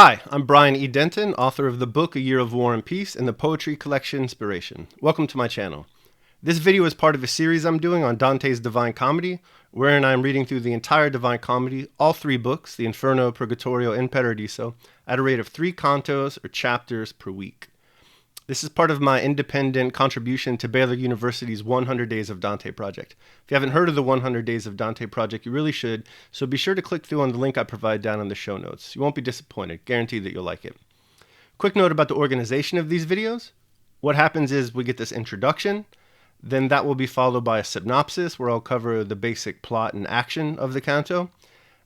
Hi, I'm Brian E. Denton, author of the book A Year of War and Peace and the poetry collection Inspiration. Welcome to my channel. This video is part of a series I'm doing on Dante's Divine Comedy, wherein I'm reading through the entire Divine Comedy, all three books, the Inferno, Purgatorio, and Paradiso, at a rate of 3 cantos or chapters per week. This is part of my independent contribution to Baylor University's 100 Days of Dante Project. If you haven't heard of the 100 Days of Dante Project, you really should, so be sure to click through on the link I provide down in the show notes. You won't be disappointed, guaranteed that you'll like it. Quick note about the organization of these videos. What happens is we get this introduction, then that will be followed by a synopsis where I'll cover the basic plot and action of the canto.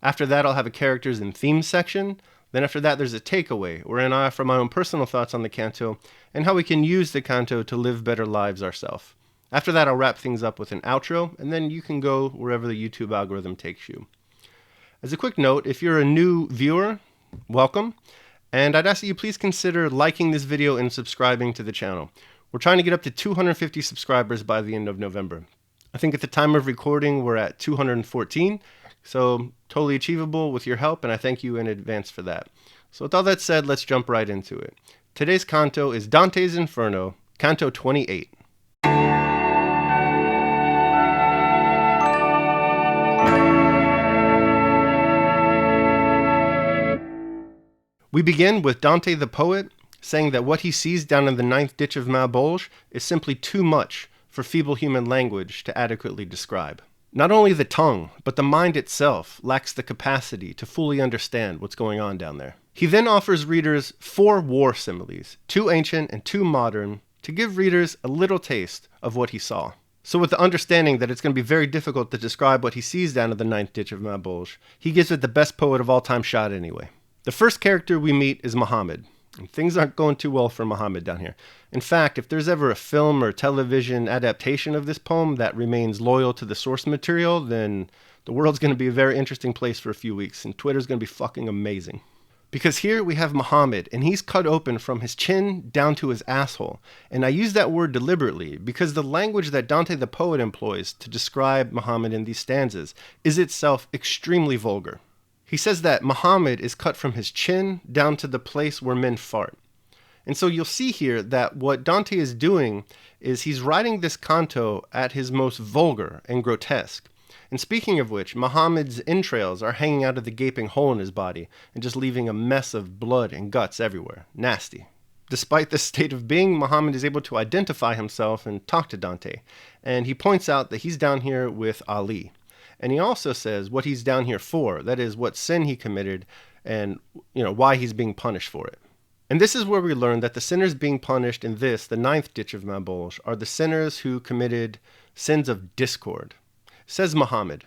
After that, I'll have a characters and themes section. Then after that, there's a takeaway, wherein I offer my own personal thoughts on the canto and how we can use the canto to live better lives ourselves. After that, I'll wrap things up with an outro, and then you can go wherever the YouTube algorithm takes you. As a quick note, if you're a new viewer, welcome, and I'd ask that you please consider liking this video and subscribing to the channel. We're trying to get up to 250 subscribers by the end of November. I think at the time of recording, we're at 214, so totally achievable with your help, and I thank you in advance for that. So with all that said, let's jump right into it. Today's canto is Dante's Inferno, Canto 28. We begin with Dante the poet saying that what he sees down in the ninth ditch of Mabolge is simply too much for feeble human language to adequately describe. Not only the tongue, but the mind itself lacks the capacity to fully understand what's going on down there. He then offers readers 4 war similes, 2 ancient and 2 modern, to give readers a little taste of what he saw. So with the understanding that it's going to be very difficult to describe what he sees down in the ninth ditch of Mabolge, he gives it the best poet of all time shot anyway. The first character we meet is Muhammad. And things aren't going too well for Muhammad down here. In fact, if there's ever a film or television adaptation of this poem that remains loyal to the source material, then the world's going to be a very interesting place for a few weeks, and Twitter's going to be fucking amazing. Because here we have Muhammad, and he's cut open from his chin down to his asshole. And I use that word deliberately because the language that Dante the poet employs to describe Muhammad in these stanzas is itself extremely vulgar. He says that Muhammad is cut from his chin down to the place where men fart. And so you'll see here that what Dante is doing is he's writing this canto at his most vulgar and grotesque. And speaking of which, Muhammad's entrails are hanging out of the gaping hole in his body and just leaving a mess of blood and guts everywhere. Nasty. Despite this state of being, Muhammad is able to identify himself and talk to Dante. And he points out that he's down here with Ali. And he also says what he's down here for, that is, what sin he committed and, why he's being punished for it. And this is where we learn that the sinners being punished in this, the ninth ditch of Mabolge, are the sinners who committed sins of discord. Says Muhammad,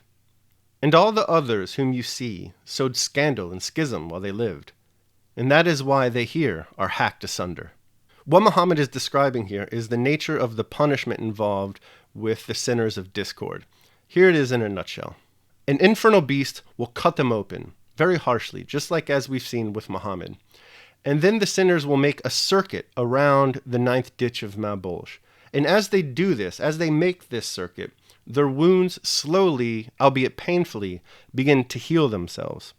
"And all the others whom you see sowed scandal and schism while they lived, and that is why they here are hacked asunder." What Muhammad is describing here is the nature of the punishment involved with the sinners of discord. Here it is in a nutshell. An infernal beast will cut them open, very harshly, just like as we've seen with Muhammad. And then the sinners will make a circuit around the ninth ditch of Mabolge. And as they do this, as they make this circuit, their wounds slowly, albeit painfully, begin to heal themselves.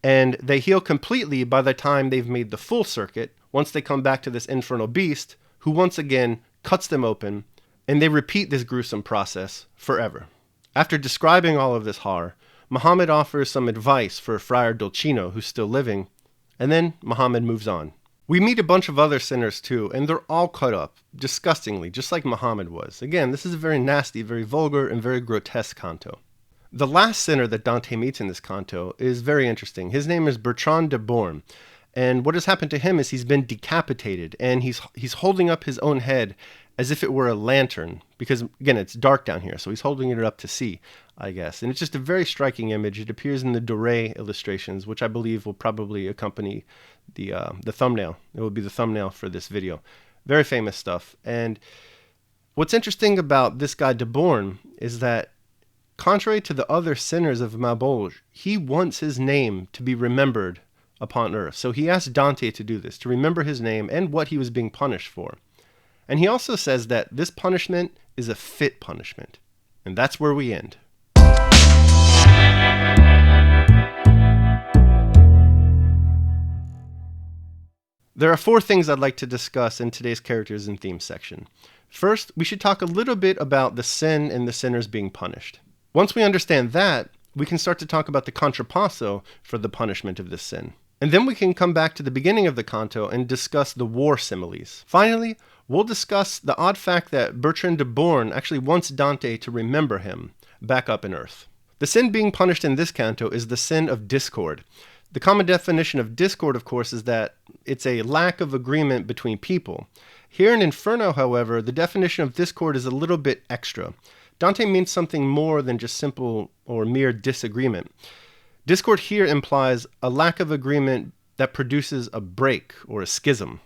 And they heal completely by the time they've made the full circuit, once they come back to this infernal beast, who once again cuts them open, and they repeat this gruesome process forever. After describing all of this horror, Muhammad offers some advice for Friar Dolcino, who's still living, and then Muhammad moves on. We meet a bunch of other sinners too, and they're all cut up, disgustingly, just like Muhammad was. Again, this is a very nasty, very vulgar, and very grotesque canto. The last sinner that Dante meets in this canto is very interesting. His name is Bertrand de Born, and what has happened to him is he's been decapitated, and he's holding up his own head as if it were a lantern, because, again, it's dark down here, so he's holding it up to see, I guess. And it's just a very striking image. It appears in the Doré illustrations, which I believe will probably accompany the thumbnail. It will be the thumbnail for this video. Very famous stuff. And what's interesting about this guy, De Born, is that, contrary to the other sinners of Mabolge, he wants his name to be remembered upon earth. So he asked Dante to do this, to remember his name and what he was being punished for. And he also says that this punishment is a fit punishment. And that's where we end. There are 4 things I'd like to discuss in today's characters and themes section. First, we should talk a little bit about the sin and the sinners being punished. Once we understand that, we can start to talk about the contrapasso for the punishment of this sin. And then we can come back to the beginning of the canto and discuss the war similes. Finally, we'll discuss the odd fact that Bertrand de Born actually wants Dante to remember him back up in Earth. The sin being punished in this canto is the sin of discord. The common definition of discord, of course, is that it's a lack of agreement between people. Here in Inferno, however, the definition of discord is a little bit extra. Dante means something more than just simple or mere disagreement. Discord here implies a lack of agreement that produces a break or a schism.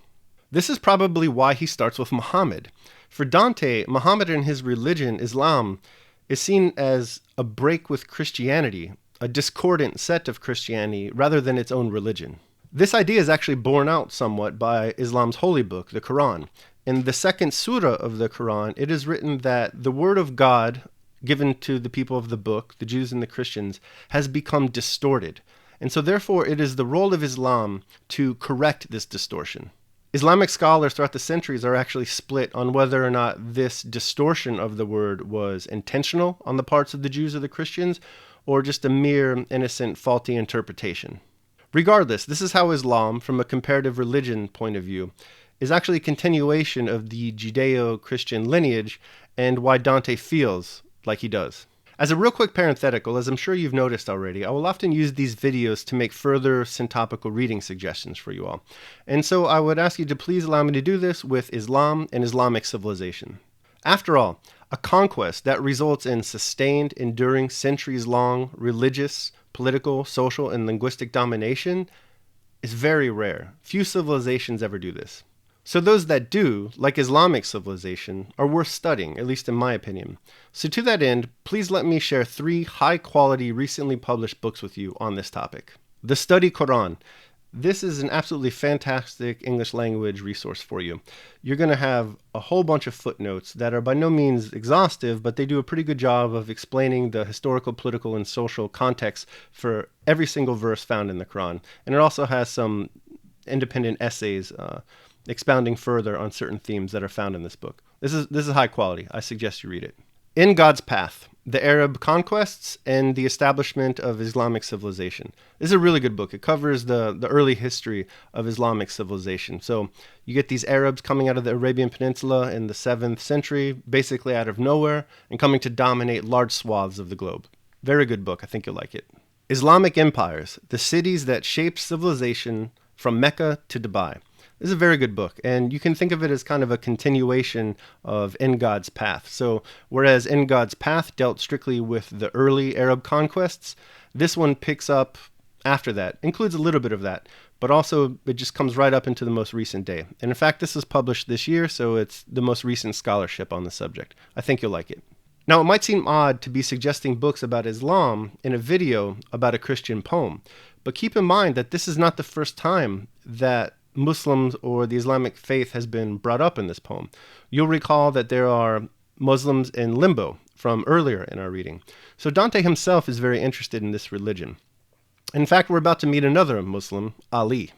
This is probably why he starts with Muhammad. For Dante, Muhammad and his religion, Islam, is seen as a break with Christianity, a discordant set of Christianity rather than its own religion. This idea is actually borne out somewhat by Islam's holy book, the Quran. In the second surah of the Quran, it is written that the word of God given to the people of the book, the Jews and the Christians, has become distorted. And so therefore it is the role of Islam to correct this distortion. Islamic scholars throughout the centuries are actually split on whether or not this distortion of the word was intentional on the parts of the Jews or the Christians, or just a mere innocent faulty interpretation. Regardless, this is how Islam, from a comparative religion point of view, is actually a continuation of the Judeo-Christian lineage and why Dante feels like he does. As a real quick parenthetical, as I'm sure you've noticed already, I will often use these videos to make further syntopical reading suggestions for you all. And so I would ask you to please allow me to do this with Islam and Islamic civilization. After all, a conquest that results in sustained, enduring, centuries-long religious, political, social, and linguistic domination is very rare. Few civilizations ever do this. So those that do, like Islamic civilization, are worth studying, at least in my opinion. So to that end, please let me share 3 high-quality, recently published books with you on this topic. The Study Quran. This is an absolutely fantastic English language resource for you. You're going to have a whole bunch of footnotes that are by no means exhaustive, but they do a pretty good job of explaining the historical, political, and social context for every single verse found in the Quran. And it also has some independent essays expounding further on certain themes that are found in this book. This is high quality. I suggest you read it. In God's Path, the Arab Conquests and the Establishment of Islamic Civilization. This is a really good book. It covers the early history of Islamic civilization. So you get these Arabs coming out of the Arabian Peninsula in the 7th century, basically out of nowhere, and coming to dominate large swaths of the globe. Very good book. I think you'll like it. Islamic Empires, the cities that shaped civilization from Mecca to Dubai. This is a very good book, and you can think of it as kind of a continuation of In God's Path. So whereas In God's Path dealt strictly with the early Arab conquests, this one picks up after that, includes a little bit of that, but also it just comes right up into the most recent day. And in fact, this was published this year, so it's the most recent scholarship on the subject. I think you'll like it. Now, it might seem odd to be suggesting books about Islam in a video about a Christian poem, but keep in mind that this is not the first time that Muslims or the Islamic faith has been brought up in this poem. You'll recall that there are Muslims in limbo from earlier in our reading. So Dante himself is very interested in this religion. In fact, we're about to meet another Muslim, Ali.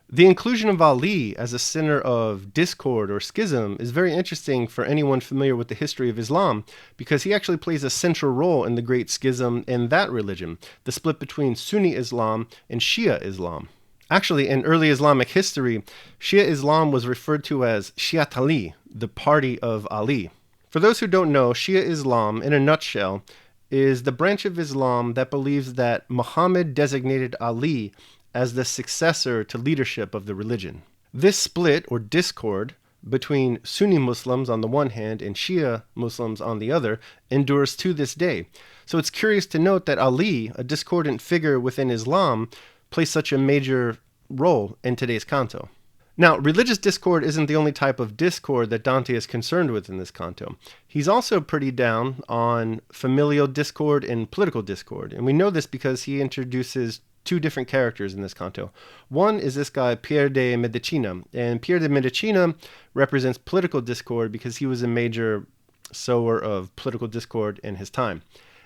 The inclusion of Ali as a center of discord or schism is very interesting for anyone familiar with the history of Islam, because he actually plays a central role in the great schism in that religion, the split between Sunni Islam and Shia Islam. Actually, in early Islamic history, Shia Islam was referred to as Shiat Ali, the party of Ali. For those who don't know, Shia Islam, in a nutshell, is the branch of Islam that believes that Muhammad designated Ali as the successor to leadership of the religion. This split, or discord, between Sunni Muslims on the one hand and Shia Muslims on the other endures to this day. So it's curious to note that Ali, a discordant figure within Islam, plays such a major role in today's canto. Now, religious discord isn't the only type of discord that Dante is concerned with in this canto. He's also pretty down on familial discord and political discord, and we know this because he introduces 2 different characters in this canto. One is this guy, Pierre de Medicina, and Pierre de Medicina represents political discord because he was a major sower of political discord in his time.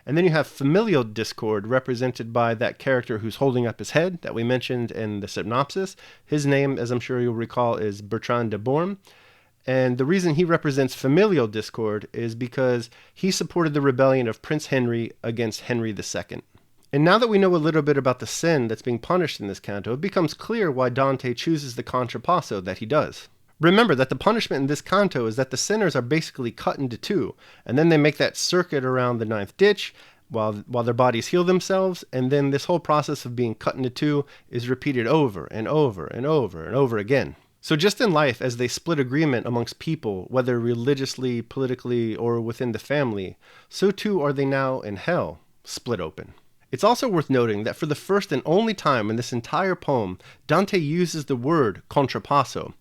And then you have familial discord represented by that character who's holding up his head that we mentioned in the synopsis. His name, as I'm sure you'll recall, is Bertrand de Born. And the reason he represents familial discord is because he supported the rebellion of Prince Henry against Henry II. And now that we know a little bit about the sin that's being punished in this canto, it becomes clear why Dante chooses the contrapasso that he does. Remember that the punishment in this canto is that the sinners are basically cut into two, and then they make that circuit around the ninth ditch while their bodies heal themselves, and then this whole process of being cut into two is repeated over and over and over and over again. So just in life, as they split agreement amongst people, whether religiously, politically, or within the family, so too are they now in hell, split open. It's also worth noting that for the first and only time in this entire poem, Dante uses the word contrapasso.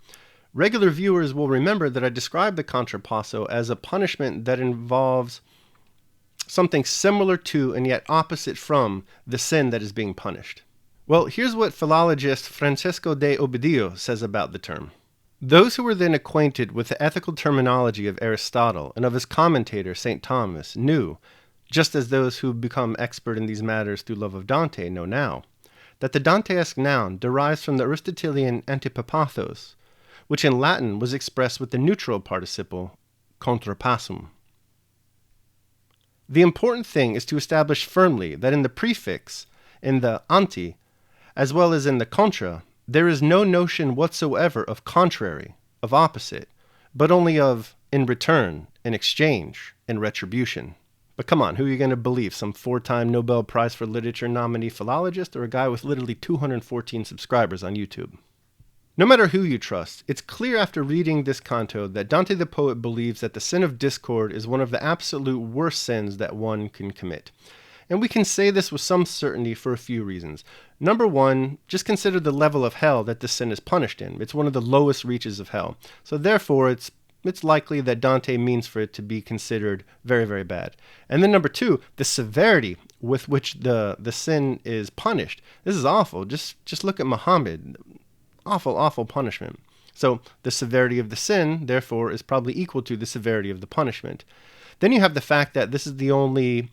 Regular viewers will remember that I described the contrapasso as a punishment that involves something similar to and yet opposite from the sin that is being punished. Well, here's what philologist Francesco de Ovidio says about the term. Those who were then acquainted with the ethical terminology of Aristotle and of his commentator, St. Thomas, knew, just as those who become expert in these matters through love of Dante know now, that the Dantesque noun derives from the Aristotelian antipapathos, which in Latin was expressed with the neutral participle contrapassum. The important thing is to establish firmly that in the prefix, in the anti, as well as in the contra, there is no notion whatsoever of contrary, of opposite, but only of in return, in exchange, in retribution. But come on, who are you going to believe? Some 4-time Nobel Prize for Literature nominee philologist or a guy with literally 214 subscribers on YouTube? No matter who you trust, it's clear after reading this canto that Dante the poet believes that the sin of discord is one of the absolute worst sins that one can commit. And we can say this with some certainty for a few reasons. Number one, just consider the level of hell that this sin is punished in. It's one of the lowest reaches of hell. So therefore, it's likely that Dante means for it to be considered very, very bad. And then number two, the severity with which the sin is punished. This is awful. Just look at Muhammad. Awful, awful punishment. So the severity of the sin, therefore, is probably equal to the severity of the punishment. Then you have the fact that this is the only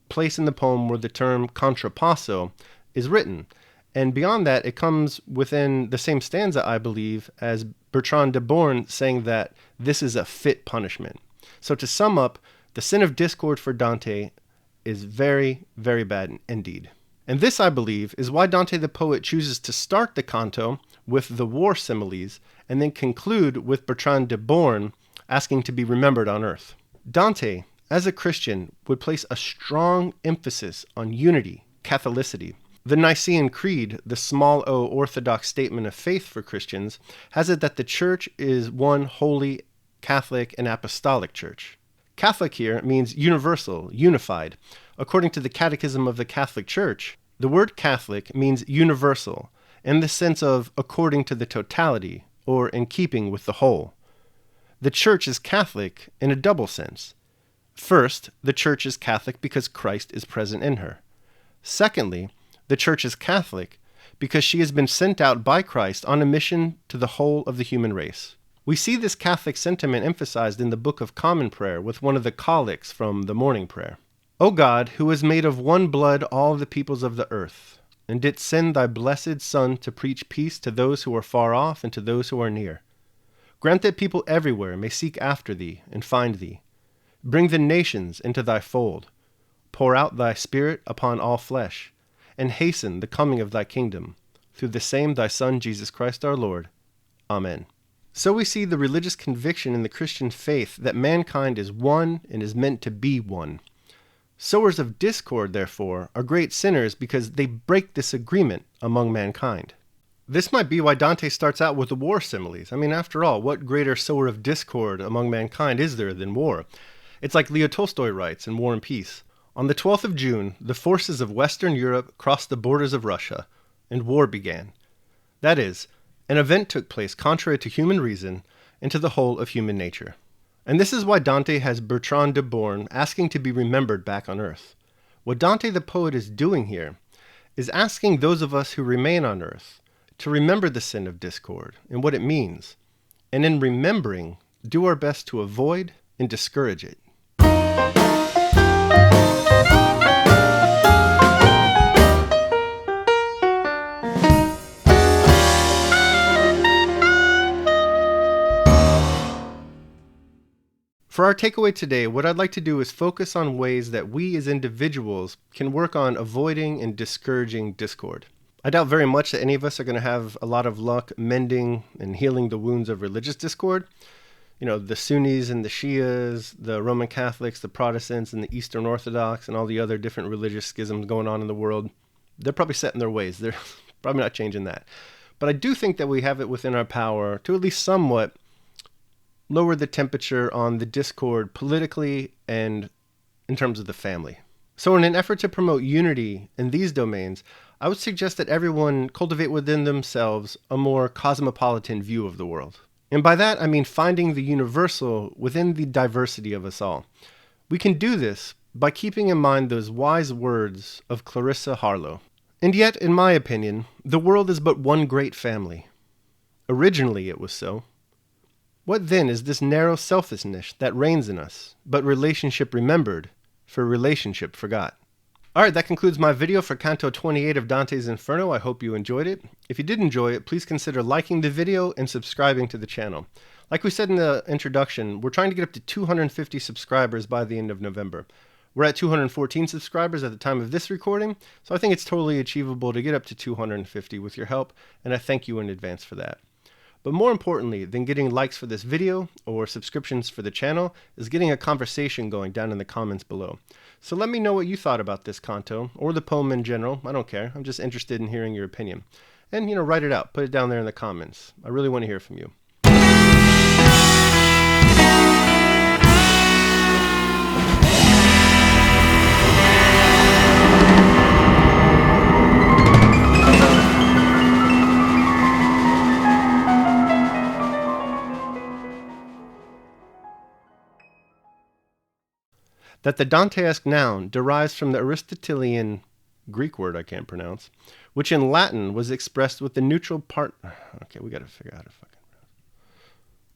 place in the poem where the term contrapasso is written. And beyond that, it comes within the same stanza, I believe, as Bertrand de Born saying that this is a fit punishment. So to sum up, the sin of discord for Dante is very, very bad indeed. And this, I believe, is why Dante the poet chooses to start the canto with the war similes and then conclude with Bertrand de Born asking to be remembered on earth. Dante, as a Christian, would place a strong emphasis on unity, Catholicity. The Nicene Creed, the small o orthodox statement of faith for Christians, has it that the church is one holy, Catholic, and apostolic church. Catholic here means universal, unified. According to the Catechism of the Catholic Church, the word Catholic means universal, in the sense of according to the totality, or in keeping with the whole. The Church is Catholic in a double sense. First, the Church is Catholic because Christ is present in her. Secondly, the Church is Catholic because she has been sent out by Christ on a mission to the whole of the human race. We see this Catholic sentiment emphasized in the Book of Common Prayer with one of the collects from the morning prayer. O God, who has made of one blood all the peoples of the earth, and didst send thy blessed Son to preach peace to those who are far off and to those who are near. Grant that people everywhere may seek after thee and find thee. Bring the nations into thy fold. Pour out thy Spirit upon all flesh, and hasten the coming of thy kingdom. Through the same thy Son, Jesus Christ our Lord. Amen. So we see the religious conviction in the Christian faith that mankind is one and is meant to be one. Sowers of discord, therefore, are great sinners because they break this agreement among mankind. This might be why Dante starts out with the war similes. I mean, after all, what greater sower of discord among mankind is there than war? It's like Leo Tolstoy writes in War and Peace. On the 12th of June, the forces of Western Europe crossed the borders of Russia, and war began. That is, an event took place contrary to human reason and to the whole of human nature. And this is why Dante has Bertrand de Born asking to be remembered back on earth. What Dante the poet is doing here is asking those of us who remain on earth to remember the sin of discord and what it means, and in remembering, do our best to avoid and discourage it. For our takeaway today, what I'd like to do is focus on ways that we as individuals can work on avoiding and discouraging discord. I doubt very much that any of us are going to have a lot of luck mending and healing the wounds of religious discord. You know, the Sunnis and the Shias, the Roman Catholics, the Protestants and the Eastern Orthodox, and all the other different religious schisms going on in the world, they're probably set in their ways. They're probably not changing that. But I do think that we have it within our power to at least somewhat lower the temperature on the discord politically and in terms of the family. So in an effort to promote unity in these domains, I would suggest that everyone cultivate within themselves a more cosmopolitan view of the world. And by that, I mean finding the universal within the diversity of us all. We can do this by keeping in mind those wise words of Clarissa Harlow. And yet, in my opinion, the world is but one great family. Originally it was so. What then is this narrow selfishness that reigns in us, but relationship remembered, for relationship forgot? Alright, that concludes my video for Canto 28 of Dante's Inferno. I hope you enjoyed it. If you did enjoy it, please consider liking the video and subscribing to the channel. Like we said in the introduction, we're trying to get up to 250 subscribers by the end of November. We're at 214 subscribers at the time of this recording, so I think it's totally achievable to get up to 250 with your help, and I thank you in advance for that. But more importantly than getting likes for this video or subscriptions for the channel is getting a conversation going down in the comments below. So let me know what you thought about this canto or the poem in general. I don't care. I'm just interested in hearing your opinion. And, write it out. Put it down there in the comments. I really want to hear from you. That the Dantesque noun derives from the Aristotelian Greek word I can't pronounce, which in Latin was expressed with the neutral part. Okay, we got to figure out how to